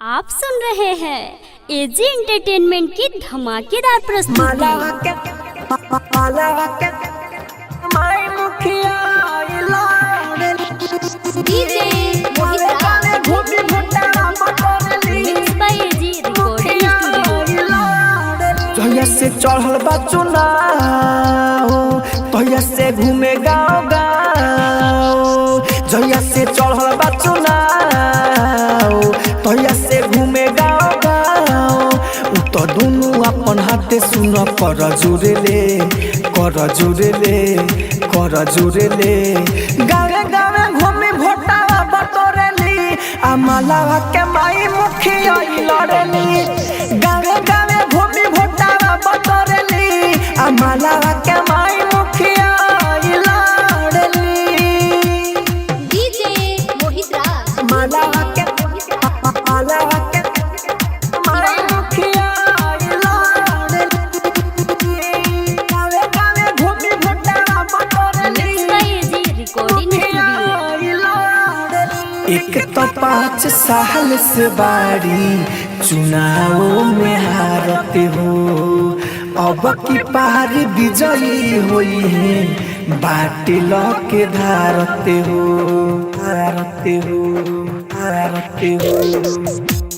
आप सुन रहे हैं एजी एंटरटेनमेंट की धमाकेदार प्रस्तुति। DJ mix by AG recording studio. तोया से चढ़ल बा चुनाव, तोया से घूमे गाँव गाँव, जया से चढ़ल बा चुनाव, तोया से घूमे गाँव गाँव। उ तो दुनू अपन हाथे सुन कर जुड़े ले, कर जुड़े ले, कर जुड़े ले। गावे गावे घूमी भोटावा बटोरेली, आ मालावा के माई मुखिया लड़ेली। गावे गावे घूमी भोटावा बटोरेली, आ मालावा के माई मुखिया लड़ेली। डीजे मोहित राज मालावा के मालावा के माई मुखिया लड़ेली। गावे गावे घूमी भोटावा बटोरेली, mix by AG recording studio. एक तो 5 साल से बारी चुनाव में हारते हो, अब की पार विजयी हुई है, बाटिल के धारते हो, धारते हो, धारते हो।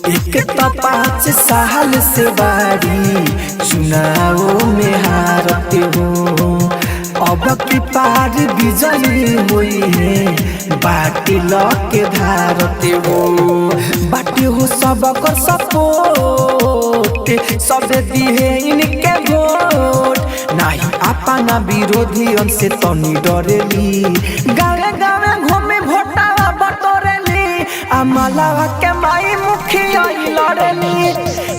एक तो 5 साल से बारी चुनाव में हारते हो, अब की पार विजयी हुई है, बाटिल के धारते हो। बाटी हो सबकर सपोर्ट, सब दिए इनके वोट, नहीं अपना विरोधियन से तनी डरेली। गावे गावे घूमे भोटावा बटोरेली, आ मालावा के माई मुखिया लड़ेली।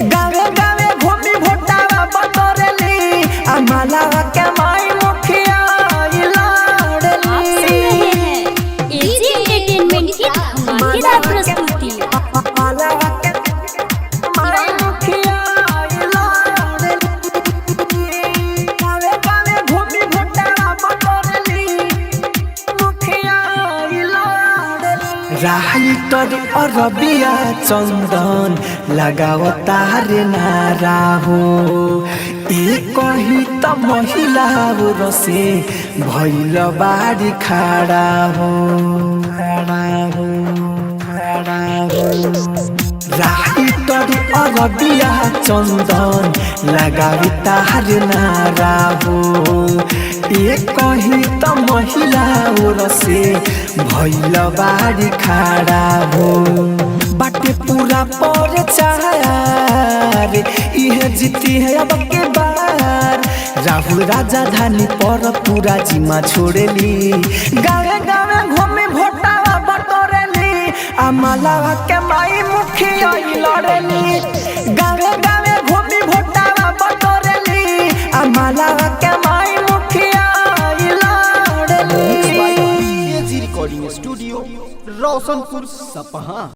गावे गावे घूमी भोटावा बटोरेली, आ मालावा के माई मुखिया आप सुन रहे हैं एजी एंटरटेनमेंट की धमाकेदार प्रस्तुति। राइटर अरबिया चंदन लगावता रे नारा हो, एक ही त महिला रसे भैल बाड़ी खड़ा हो, खड़ा हो, खड़ा हो। राइटर अरबिया चंदन लगावता रे नारा हो, एक ही त महिला रसे भैल बाड़ी खड़ा हो। बाटे पूरा पर चार, इहे जीती है अब के बार। राहुल राजधानी पर पूरा जिम्मा छोड़ेली। गावे गावे घूमे भोटावा बटोरेली, आ मालावा के माई मुखिया लड़ेली। गावे गावे घूमी भोटावा बटोरेली, आ मालावा के माई मुखिया लड़ेली। एजी रिकॉर्डिंग स्टूडियो रोशनपुर सपहा।